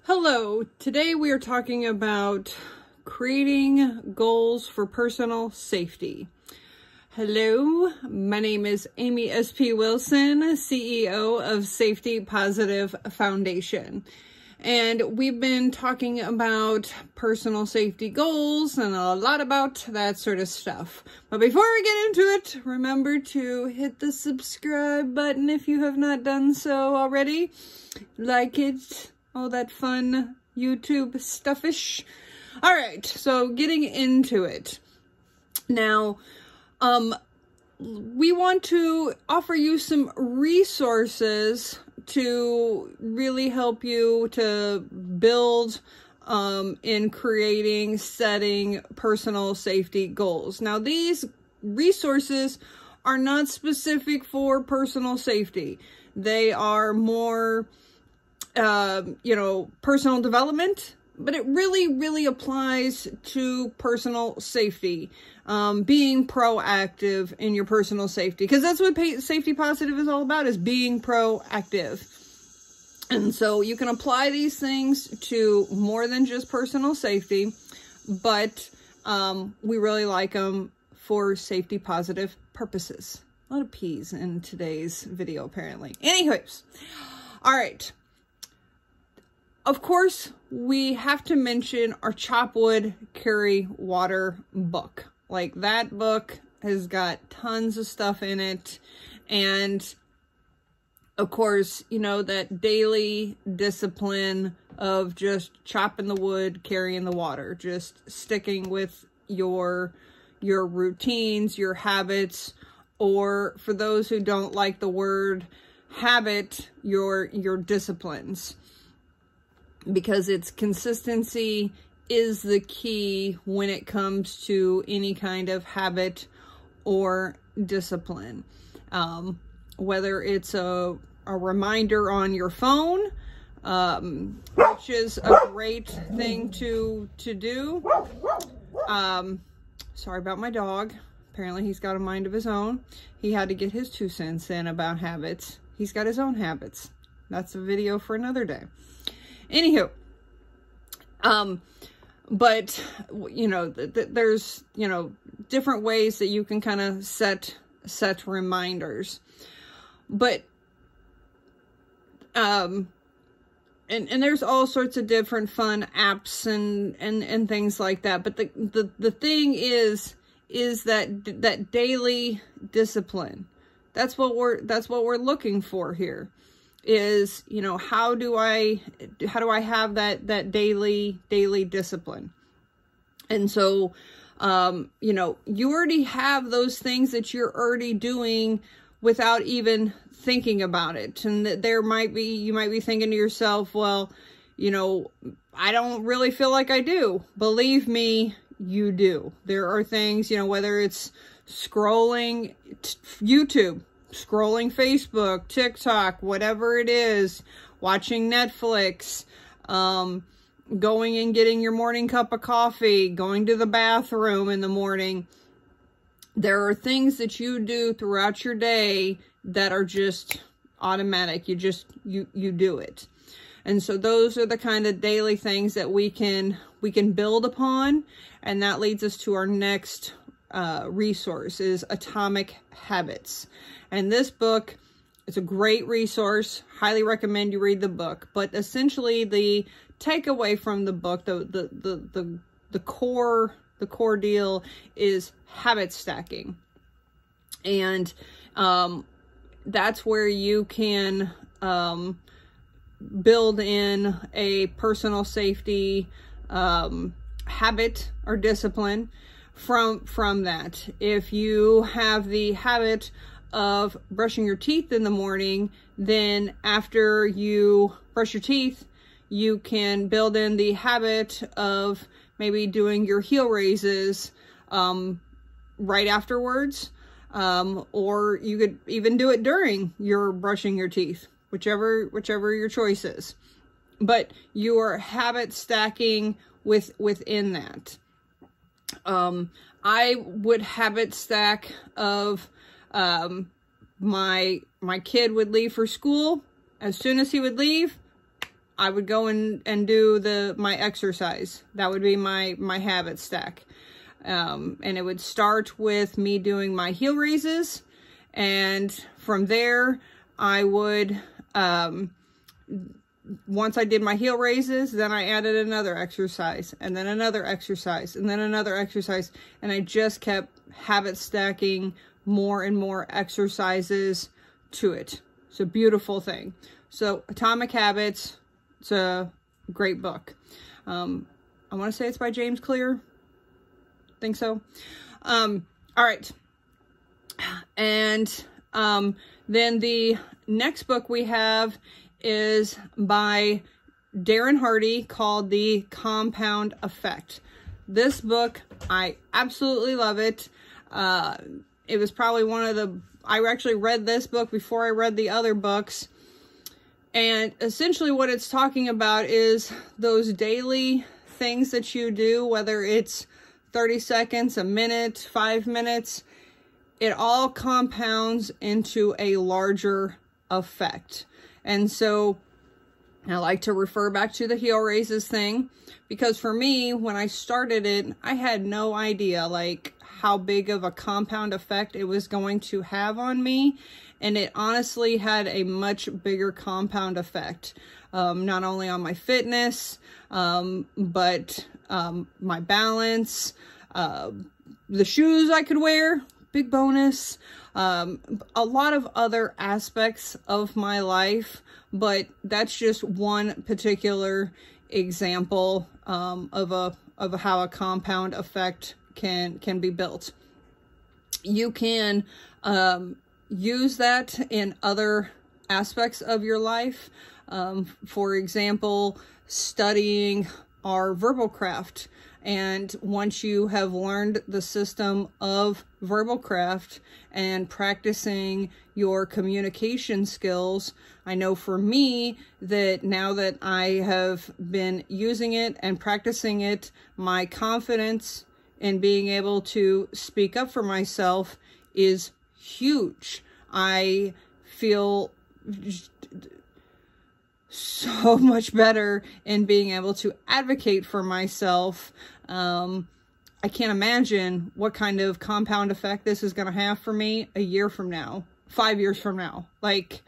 Hello, today we are talking about creating goals for personal safety. Hello, my name is Amy S.P. Wilson, CEO of Safety Positive Foundation. And we've been talking about personal safety goals and a lot about that sort of stuff. But before we get into it, remember to hit the subscribe button if you have not done so already. Like it. All that fun YouTube stuffish. All right, so getting into it. Now, we want to offer you some resources to really help you to build in creating, setting personal safety goals. Now, these resources are not specific for personal safety. They are more personal development, but it really applies to personal safety, being proactive in your personal safety, because that's what Safety Positive is all about, is being proactive. And so you can apply these things to more than just personal safety, but we really like them for safety positive purposes. A lot of P's in today's video, apparently. Anyways, all right. Of course, we have to mention our Chop Wood, Carry Water book. Like, that book has got tons of stuff in it. And, of course, you know, that daily discipline of just chopping the wood, carrying the water. Just sticking with your routines, your habits, or for those who don't like the word habit, your disciplines. Because it's consistency is the key when it comes to any kind of habit or discipline. Whether it's a reminder on your phone, which is a great thing to do. Sorry about my dog. Apparently he's got a mind of his own. He had to get his 2 cents in about habits. He's got his own habits. That's a video for another day. Anywho, but, you know, there's, you know, different ways that you can kind of set reminders, but, and there's all sorts of different fun apps and things like that. But the thing is that daily discipline. That's what we're looking for here. Is, you know, how do I have that daily discipline? And so, you know, you already have those things that you're already doing without even thinking about it. And you might be thinking to yourself, well, you know, I don't really feel like I do. Believe me, you do. There are things, you know, whether it's scrolling YouTube, scrolling Facebook, TikTok, whatever it is, watching Netflix, going and getting your morning cup of coffee, going to the bathroom in the morning. There are things that you do throughout your day that are just automatic. You do it. And so those are the kind of daily things that we can build upon. And that leads us to our next resource, is Atomic Habits. And this book, it's a great resource. Highly recommend you read the book. But essentially, the takeaway from the book, the core deal is habit stacking, and that's where you can build in a personal safety habit or discipline from that. If you have the habit of brushing your teeth in the morning, then after you brush your teeth, you can build in the habit of maybe doing your heel raises right afterwards, or you could even do it during your brushing your teeth, whichever your choice is. But you are habit stacking within that. I would habit stack of my kid would leave for school. As soon as he would leave, I would go and do my exercise. That would be my habit stack. And it would start with me doing my heel raises. And from there, I would, once I did my heel raises, then I added another exercise, and then another exercise, and then another exercise. And I just kept habit stacking more and more exercises to it. It's a beautiful thing. So Atomic Habits, it's a great book. I want to say it's by James Clear. Think so. All right. And then the next book we have is by Daren Hearty, called The Compound Effect. This book, I absolutely love it. It was probably one of the, I actually read this book before I read the other books. And essentially what it's talking about is those daily things that you do, whether it's 30 seconds, a minute, 5 minutes, it all compounds into a larger effect. And so I like to refer back to the heel raises thing, because for me, when I started it, I had no idea like how big of a compound effect it was going to have on me. And it honestly had a much bigger compound effect, not only on my fitness, but my balance, the shoes I could wear, big bonus, a lot of other aspects of my life. But that's just one particular example of how a compound effect can be built. You can use that in other aspects of your life. For example, studying our verbal craft. And once you have learned the system of verbal craft and practicing your communication skills, I know for me that now that I have been using it and practicing it, my confidence in being able to speak up for myself is huge. I feel so much better in being able to advocate for myself. I can't imagine what kind of compound effect this is going to have for me a year from now, 5 years from now. Like,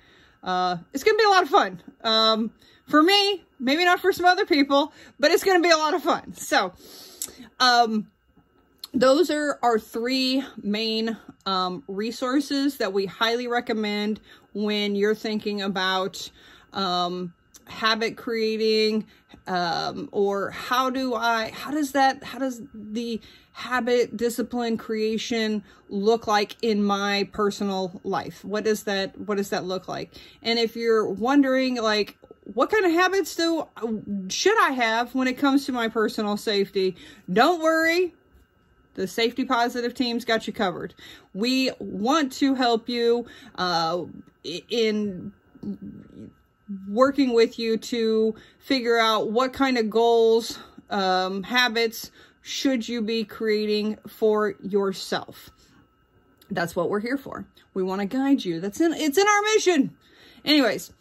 it's going to be a lot of fun. For me, maybe not for some other people, but it's going to be a lot of fun. So, those are our three main resources that we highly recommend when you're thinking about habit creating, or how does the habit discipline creation look like in my personal life? What does that look like? And if you're wondering, like, what kind of habits should I have when it comes to my personal safety? Don't worry. The Safety Positive team's got you covered. We want to help you in working with you to figure out what kind of goals, habits should you be creating for yourself. That's what we're here for. We want to guide you. It's in our mission. Anyways,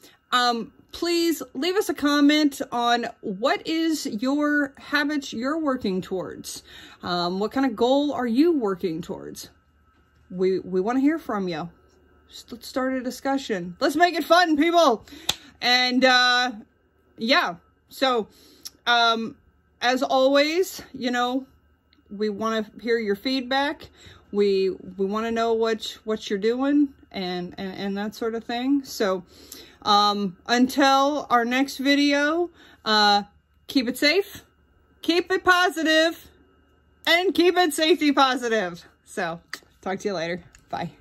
please leave us a comment on what is your habits you're working towards. What kind of goal are you working towards? We want to hear from you. Let's start a discussion. Let's make it fun, people. And yeah, so as always, you know, we want to hear your feedback. We want to know what you're doing and that sort of thing. So until our next video, keep it safe, keep it positive, and keep it safety positive. So talk to you later. Bye.